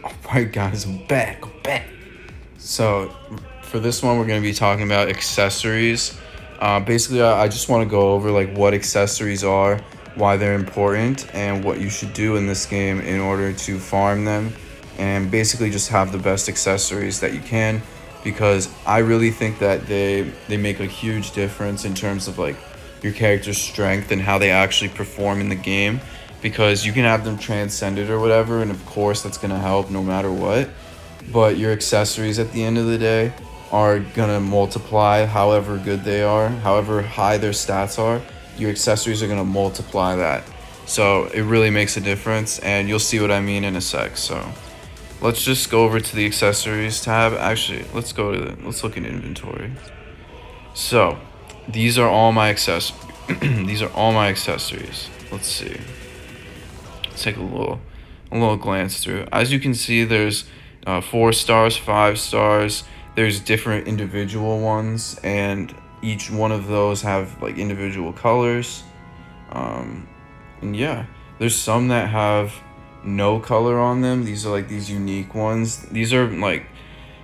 Alright guys, I'm back. So for this one we're going to be talking about accessories. Basically I just want to go over like what accessories are, why they're important, and what you should do in this game in order to farm them, and basically just have the best accessories that you can, because I really think that they make a huge difference in terms of like your character's strength and how they actually perform in the game, because you can have them transcended or whatever, and of course that's going to help no matter what, but your accessories at the end of the day are gonna multiply however good they are, however high their stats are. Your accessories are gonna multiply that. So it really makes a difference, and you'll see what I mean in a sec. So let's just go over to the accessories tab. Actually, let's look at inventory. So these are all my these are all my accessories. Let's see. Let's take a little glance through. As you can see, there's 4 stars, 5 stars. There's different individual ones, and each one of those have like individual colors. And yeah, there's some that have no color on them. These are like these unique ones. These are like,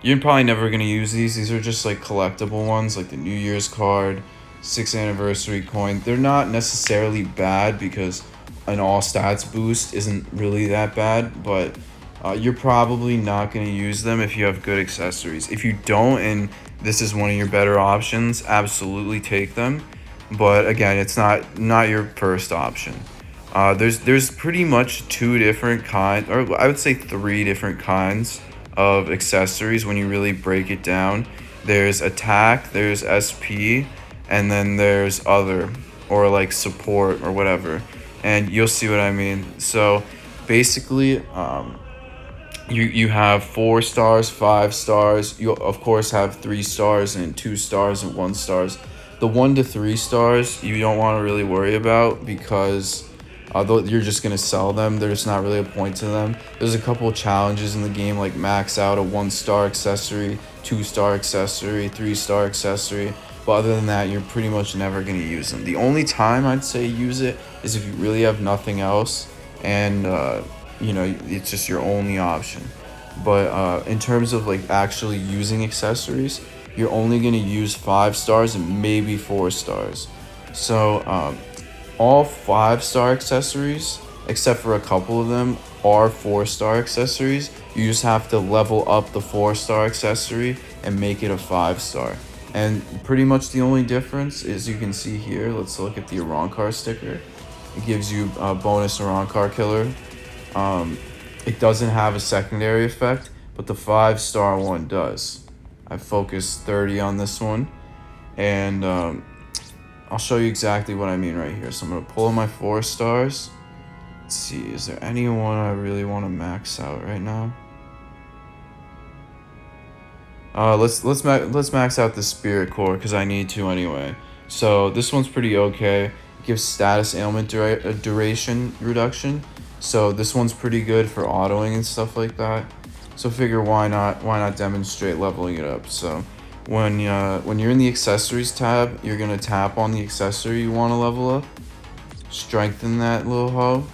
you're probably never gonna use these. These are just like collectible ones, like the New Year's card, 6th anniversary coin. They're not necessarily bad because an all stats boost isn't really that bad, but you're probably not going to use them if you have good accessories. If you don't, and this is one of your better options, absolutely take them. But again, it's not your first option. There's pretty much 2 different kinds, or I would say 3 different kinds of accessories when you really break it down. There's attack, there's SP, and then there's other, or like support or whatever. And you'll see what I mean. So basically, you have 4 stars, 5 stars. You of course have 3 stars and 2 stars and 1 stars. The 1 to 3 stars you don't want to really worry about, because although you're just gonna sell them, there's not really a point to them. There's a couple challenges in the game, like max out a 1 star accessory, 2 star accessory, 3 star accessory. But other than that, you're pretty much never gonna use them. The only time I'd say use it is if you really have nothing else, and it's just your only option. But in terms of like actually using accessories, you're only gonna use 5 stars and maybe 4 stars. So all 5 star accessories, except for a couple of them, are 4 star accessories. You just have to level up the 4 star accessory and make it a 5 star. And pretty much the only difference is, you can see here, let's look at the Arankar sticker. It gives you a bonus Arankar killer. It doesn't have a secondary effect, but the 5 star one does. I focused 30 on this one, and I'll show you exactly what I mean right here. So I'm gonna pull in my 4 stars. Let's see, is there anyone I really want to max out right now? Let's max out the Spirit Core, because I need to anyway. So this one's pretty okay. It gives status ailment duration reduction. So this one's pretty good for autoing and stuff like that. So figure why not demonstrate leveling it up. So when you're in the accessories tab, you're gonna tap on the accessory you want to level up. Strengthen that little hoe.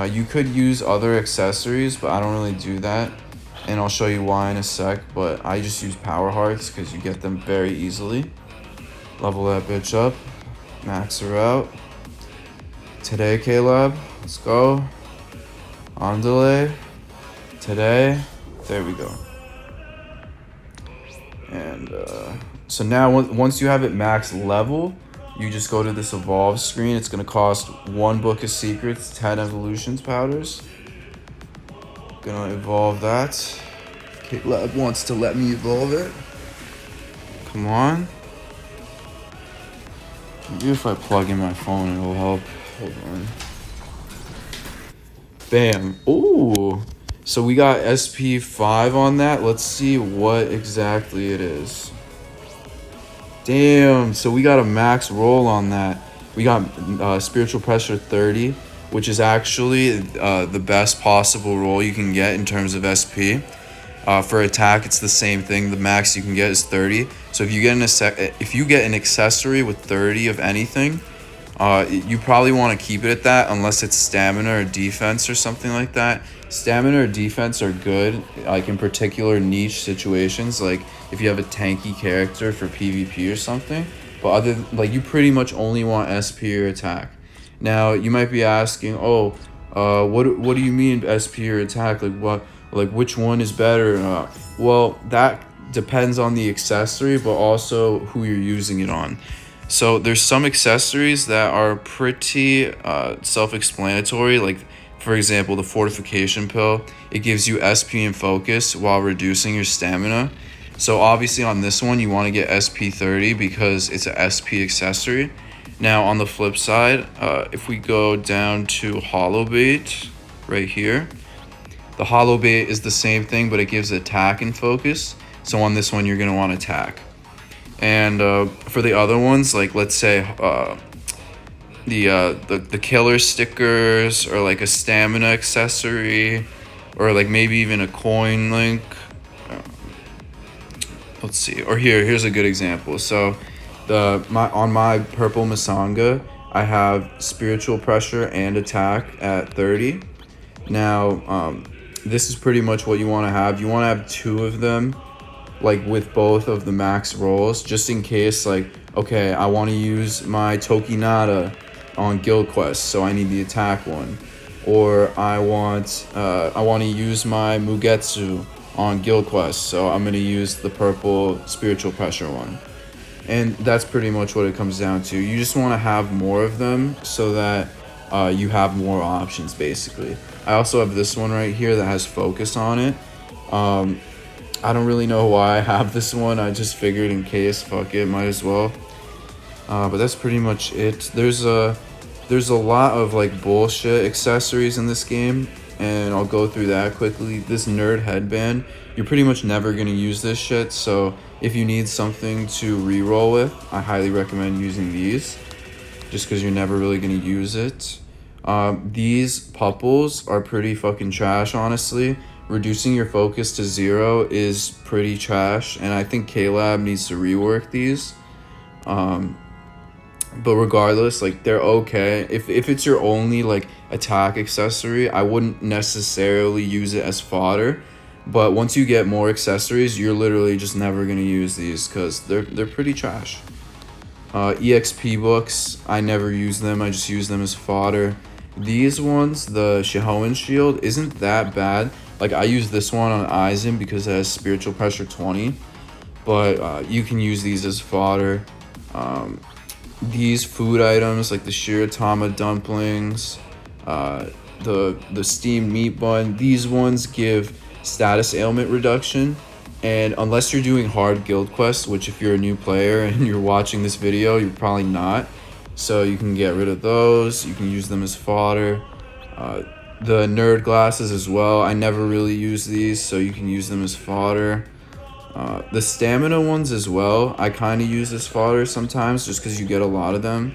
You could use other accessories, but I don't really do that, and I'll show you why in a sec. But I just use power hearts because you get them very easily. Level that bitch up, max her out. Today, K-Lab, let's go. On delay. Today, there we go. And so now once you have it max level, you just go to this evolve screen. It's gonna cost 1 book of secrets, 10 evolutions powders. Gonna evolve that. K-Lab wants to let me evolve it. Come on. Maybe if I plug in my phone, it'll help. Hold on. Bam. Ooh. So we got SP5 on that. Let's see what exactly it is. Damn. So we got a max roll on that. We got spiritual pressure 30, which is actually the best possible roll you can get in terms of SP. For attack, it's the same thing. The max you can get is 30. So if you get an accessory with 30 of anything, You probably want to keep it at that unless it's stamina or defense or something like that. Stamina or defense are good, like in particular niche situations, like if you have a tanky character for PvP or something. But you pretty much only want SP or attack. Now you might be asking, oh, what do you mean SP or attack? Which one is better? Well, that depends on the accessory, but also who you're using it on. So there's some accessories that are pretty self-explanatory. Like, for example, the fortification pill. It gives you SP and focus while reducing your stamina. So obviously on this one, you want to get SP 30 because it's a SP accessory. Now on the flip side, if we go down to hollow bait right here, the hollow bait is the same thing, but it gives attack and focus. So on this one, you're going to want attack. And for the other ones, like let's say the killer stickers, or like a stamina accessory, or like maybe even a coin link. Let's see. Or here's a good example. So on my purple Masanga, I have spiritual pressure and attack at 30. Now this is pretty much what you want to have. You want to have two of them, like with both of the max rolls, just in case, like, okay, I want to use my Tokinata on Guild Quest, so I need the attack one. Or I want to use my Mugetsu on Guild Quest, so I'm going to use the purple spiritual pressure one. And that's pretty much what it comes down to. You just want to have more of them so that you have more options, basically. I also have this one right here that has focus on it. I don't really know why I have this one. I just figured in case, fuck it, might as well. But that's pretty much it. There's a lot of like bullshit accessories in this game, and I'll go through that quickly. This nerd headband, you're pretty much never gonna use this shit. So if you need something to reroll with, I highly recommend using these, just because you're never really gonna use it. These pupples are pretty fucking trash, honestly. Reducing your focus to 0 is pretty trash, and I think K-Lab needs to rework these. But regardless, like, they're okay. If it's your only like attack accessory, I wouldn't necessarily use it as fodder. But once you get more accessories, you're literally just never gonna use these because they're pretty trash. EXP books, I never use them. I just use them as fodder. These ones, the Shihoan shield, isn't that bad. Like, I use this one on Aizen because it has spiritual pressure 20, but you can use these as fodder. These food items, like the Shiratama dumplings, the steamed meat bun, these ones give status ailment reduction. And unless you're doing hard guild quests, which if you're a new player and you're watching this video, you're probably not. So you can get rid of those. You can use them as fodder. The nerd glasses as well. I never really use these, so you can use them as fodder. The stamina ones as well, I kind of use as fodder sometimes just because you get a lot of them.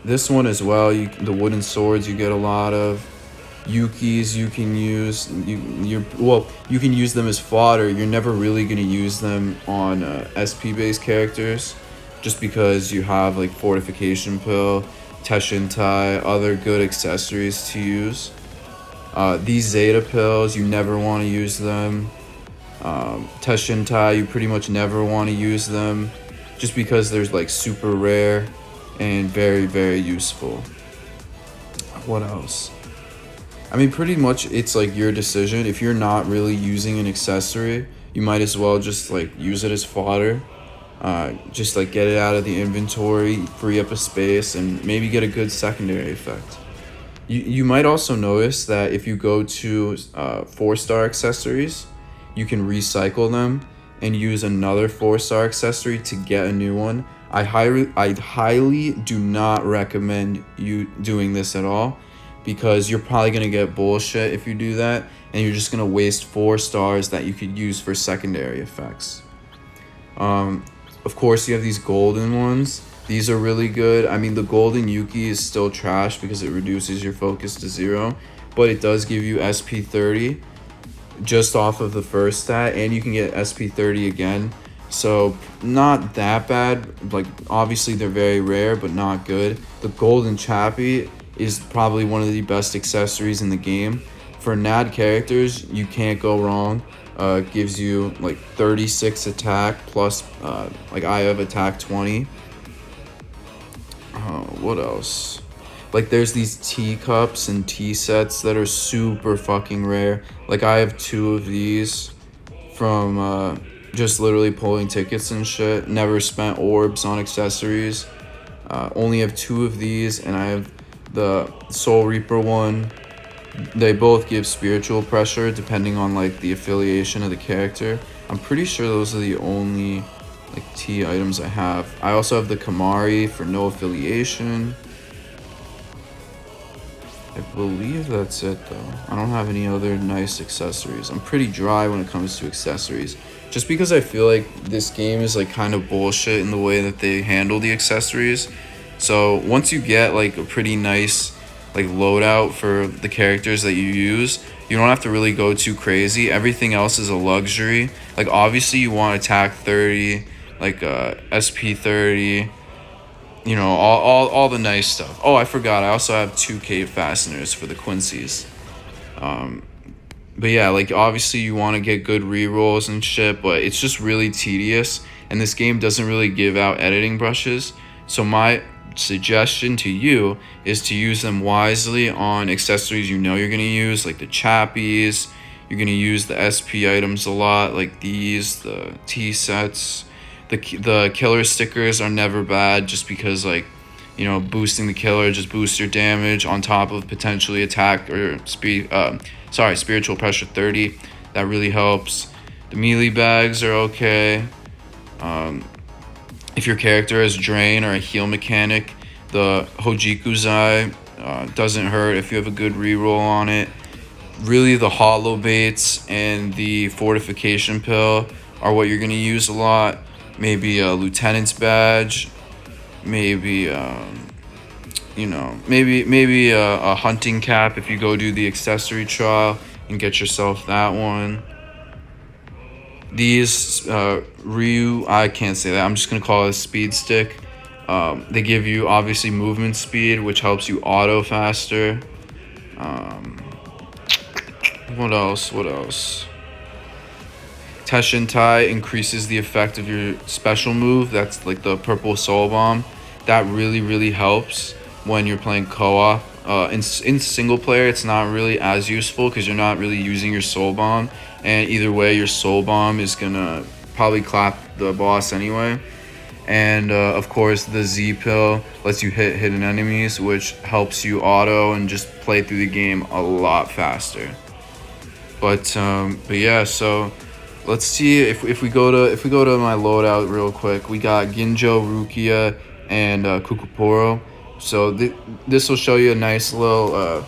This one as well, the wooden swords you get a lot of. Yukis you can use. You can use them as fodder. You're never really going to use them on SP based characters just because you have like fortification pill, Teshintai, other good accessories to use. These Zeta pills, you never want to use them. Teshintai, you pretty much never want to use them just because there's like super rare and very, very useful. What else? I mean, pretty much it's like your decision. If you're not really using an accessory, you might as well just like use it as fodder. Just like get it out of the inventory, free up a space, and maybe get a good secondary effect. You might also notice that if you go to 4-star accessories, you can recycle them and use another 4-star accessory to get a new one. I highly do not recommend you doing this at all, because you're probably going to get bullshit if you do that, and you're just going to waste 4 stars that you could use for secondary effects. Of course, you have these golden ones. These are really good. I mean, the golden Yuki is still trash because it reduces your focus to 0, but it does give you SP 30 just off of the first stat, and you can get SP 30 again. So not that bad. Like obviously they're very rare, but not good. The golden chappie is probably one of the best accessories in the game. For NAD characters, you can't go wrong. Gives you like 36 attack plus like I have attack 20. What else? Like there's these teacups and tea sets that are super fucking rare. Like I have two of these from just literally pulling tickets and shit. Never spent orbs on accessories. Only have two of these, and I have the Soul Reaper one. They both give spiritual pressure depending on like the affiliation of the character. I'm pretty sure those are the only like T items I have. I also have the Kamari for no affiliation. I believe that's it though. I don't have any other nice accessories. I'm pretty dry when it comes to accessories. Just because I feel like this game is like kind of bullshit in the way that they handle the accessories. So once you get like a pretty nice like loadout for the characters that you use, you don't have to really go too crazy. Everything else is a luxury. Like obviously you want attack 30, like SP 30, you know, all the nice stuff. Oh, I forgot. I also have 2K fasteners for the Quincy's. But yeah, like obviously you want to get good rerolls and shit, but it's just really tedious. And this game doesn't really give out editing brushes. So my suggestion to you is to use them wisely on accessories you know you're going to use, like the chappies. You're going to use the SP items a lot, like these, the T sets. The killer stickers are never bad just because like, you know, boosting the killer just boosts your damage on top of potentially attack or spiritual pressure 30. That really helps. The melee bags are okay. If your character has drain or a heal mechanic, the Hojikuzai doesn't hurt if you have a good reroll on it. Really, the hollow baits and the fortification pill are what you're going to use a lot. Maybe a lieutenant's badge, maybe maybe a hunting cap if you go do the accessory trial and get yourself that one. These Ryu, I can't say that, I'm just gonna call it a speed stick. They give you obviously movement speed, which helps you auto faster. What else? Teshintai increases the effect of your special move. That's like the purple soul bomb. That really helps when you're playing co-op. In single player, it's not really as useful because you're not really using your soul bomb. And either way, your soul bomb is gonna probably clap the boss anyway. And of course, the Z pill lets you hit hidden enemies, which helps you auto and just play through the game a lot faster. But yeah, so let's see if we go to my loadout real quick. We got Ginjo, Rukia, and Kukuporo. So this will show you a nice little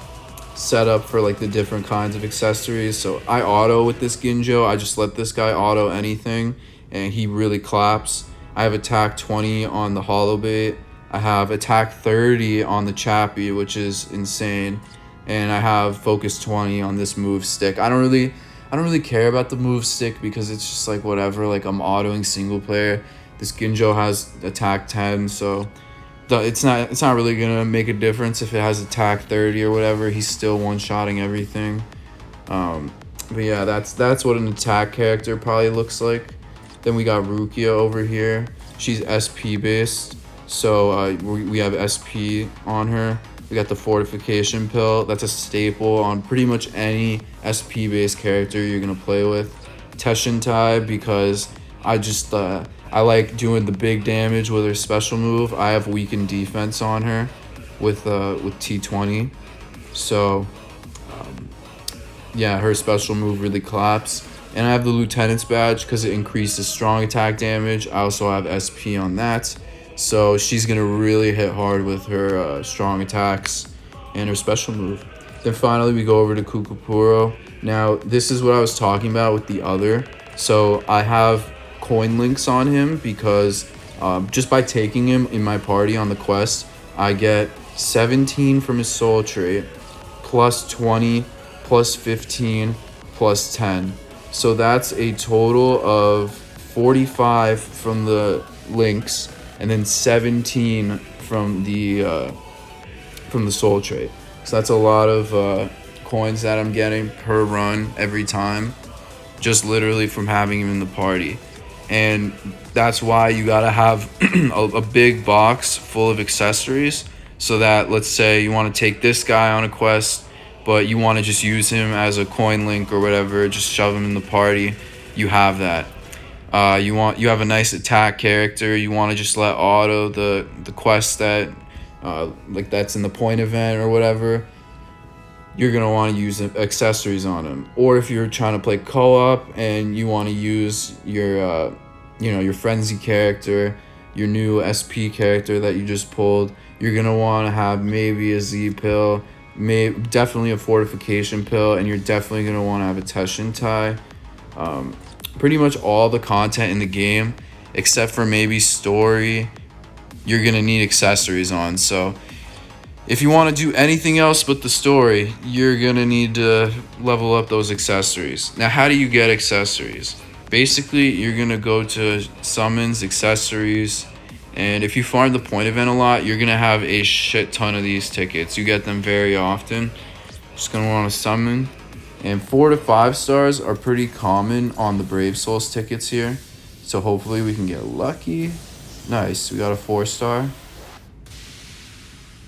setup for like the different kinds of accessories. So I auto with this Ginjo. I just let this guy auto anything, and he really claps. I have attack 20 on the hollow bait. I have attack 30 on the chappie, which is insane, and I have focus 20 on this move stick. I don't really care about the move stick because it's just like whatever. Like I'm autoing single player. This Ginjo has attack 10, so it's not really gonna make a difference if it has attack 30 or whatever. He's still one-shotting everything. But yeah, that's what an attack character probably looks like. Then we got Rukia over here. She's SP based, so we have SP on her. We got the fortification pill. That's a staple on pretty much any SP based character you're gonna play with. Teshintai, because I like doing the big damage with her special move. I have weakened defense on her with T20, so yeah, her special move really claps. And I have the lieutenant's badge because it increases strong attack damage. I also have SP on that, so she's gonna really hit hard with her strong attacks and her special move. Then finally we go over to Kukupuro. Now this is what I was talking about with the other. So I have coin links on him because just by taking him in my party on the quest, I get 17 from his soul trait, plus 20, plus 15, plus 10. So that's a total of 45 from the links, and then 17 from the soul trait. So that's a lot of coins that I'm getting per run every time, just literally from having him in the party. And that's why you gotta have a big box full of accessories, so that, let's say you want to take this guy on a quest, but you want to just use him as a coin link or whatever, just shove him in the party, you have that. You have a nice attack character, you want to just let auto the quest that like that's in the point event or whatever, you're gonna want to use accessories on him. Or if you're trying to play co-op and you want to use your your frenzy character, your new SP character that you just pulled, you're gonna want to have maybe a Z pill, definitely a fortification pill, and you're definitely gonna want to have a Teshin tie. Pretty much all the content in the game, except for maybe story, you're gonna need accessories on. So if you want to do anything else but the story, you're gonna need to level up those accessories. Now, how do you get accessories? Basically, you're gonna go to summons, accessories, and if you farm the point event a lot, you're gonna have a shit ton of these tickets. You get them very often. Just gonna want to summon. And 4 to 5 stars are pretty common on the Brave Souls tickets here. So hopefully we can get lucky. Nice, we got a 4-star.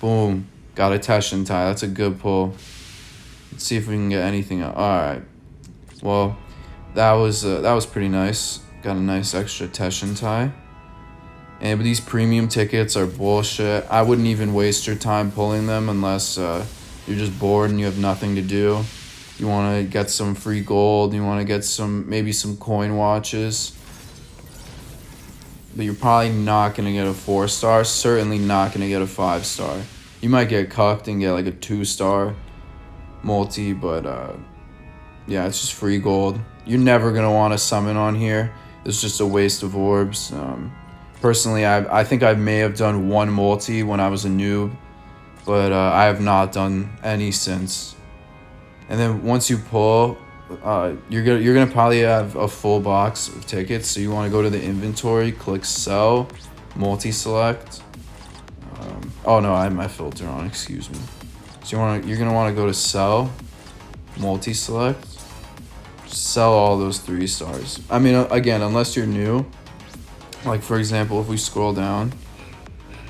Boom, got a Teshin tie. That's a good pull. Let's see if we can get anything else. All right. Well, that was pretty nice. Got a nice extra Teshin tie. But these premium tickets are bullshit. I wouldn't even waste your time pulling them unless you're just bored and you have nothing to do. You want to get some free gold. You want to get maybe some coin watches. But you're probably not going to get a 4-star. Certainly not going to get a 5-star. You might get cucked and get like a 2-star multi. But yeah, it's just free gold. You're never going to want to summon on here. It's just a waste of orbs. Personally, I think I may have done one multi when I was a noob. But I have not done any since. And then once you pull, you're gonna probably have a full box of tickets. So you want to go to the inventory, click sell, multi-select. Oh no, I have my filter on. Excuse me. So you're gonna want to go to sell, multi-select, sell all those 3 stars. I mean, again, unless you're new, like for example, if we scroll down,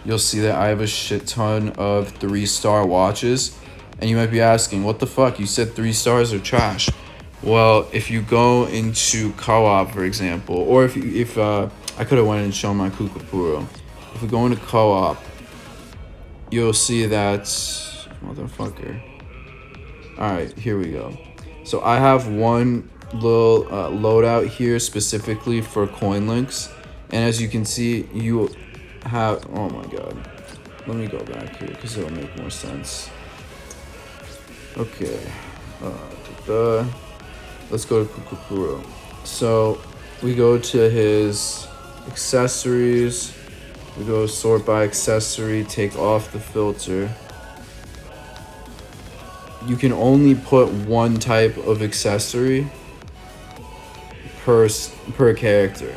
you'll see that I have a shit ton of 3-star watches. And you might be asking, what the fuck? You said 3 stars are trash. Well, if you go into co-op, for example, or if I could have went and shown my Kukapuro. If we go into co-op, you'll see that, motherfucker. All right, here we go. So I have one little loadout here specifically for coin links. And as you can see, you have, oh my God. Let me go back here because it'll make more sense. Okay, let's go to Kukapuro. So we go to his accessories. We go sort by accessory, take off the filter. You can only put one type of accessory per character.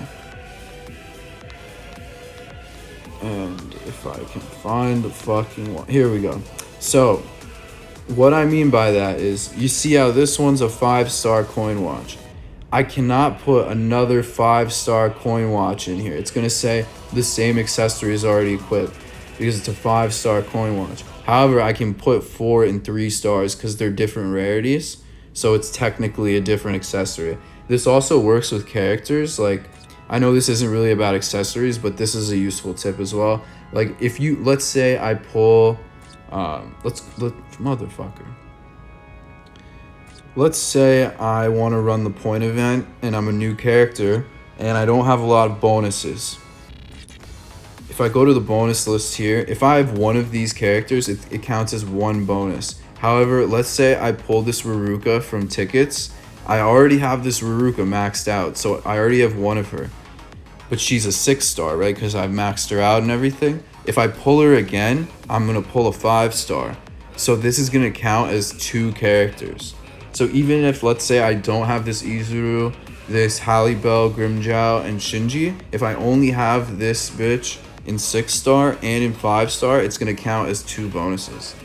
And if I can find the fucking one, here we go. So what I mean by that is, you see how this one's a 5-star coin watch. I cannot put another 5-star coin watch in here. It's going to say the same accessory is already equipped because it's a 5-star coin watch. However, I can put 4 and 3 stars because they're different rarities. So it's technically a different accessory. This also works with characters. Like, I know this isn't really about accessories, but this is a useful tip as well. Like, if you, let's say I pull... motherfucker. Let's say I want to run the point event and I'm a new character and I don't have a lot of bonuses. If I go to the bonus list here, if I have one of these characters, it counts as 1 bonus. However, let's say I pull this Ruruka from tickets. I already have this Ruruka maxed out, so I already have 1 of her. But she's a 6-star, right? Because I've maxed her out and everything. If I pull her again, I'm going to pull a 5-star. So this is going to count as 2 characters. So even if, let's say, I don't have this Izuru this Halle Bell, Grimjow, and Shinji, if I only have this bitch in 6-star and in 5-star, it's gonna count as 2 bonuses.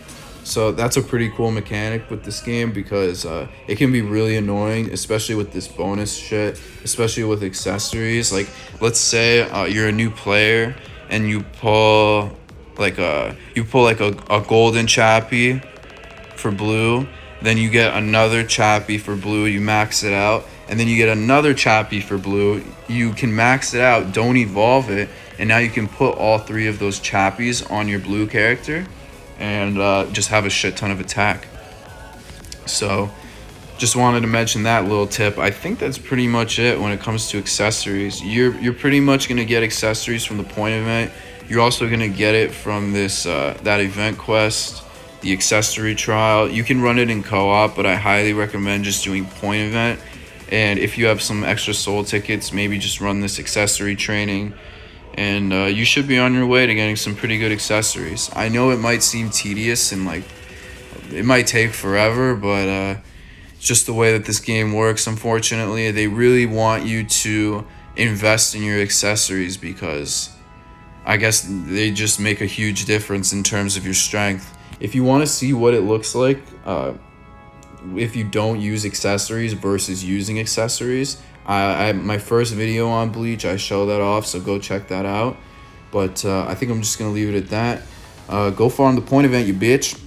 So that's a pretty cool mechanic with this game, because it can be really annoying, especially with this bonus shit, especially with accessories. Like, let's say you're a new player and you pull like a golden chappy for blue, then you get another chappy for blue, you max it out, and then you get another chappy for blue. You can max it out, don't evolve it, and now you can put all 3 of those chappies on your blue character and just have a shit ton of attack. So just wanted to mention that little tip. I think that's pretty much it when it comes to accessories. You're pretty much gonna get accessories from the point event. You're also gonna get it from this that event quest, the accessory trial. You can run it in co-op, but I highly recommend just doing point event. And if you have some extra soul tickets, maybe just run this accessory training, and you should be on your way to getting some pretty good accessories. I know it might seem tedious and like it might take forever, but it's just the way that this game works. Unfortunately, they really want you to invest in your accessories, because I guess they just make a huge difference in terms of your strength. If you want to see what it looks like if you don't use accessories versus using accessories, my first video on Bleach, I show that off, so go check that out. But I think I'm just gonna leave it at that. Go farm the point event, you bitch.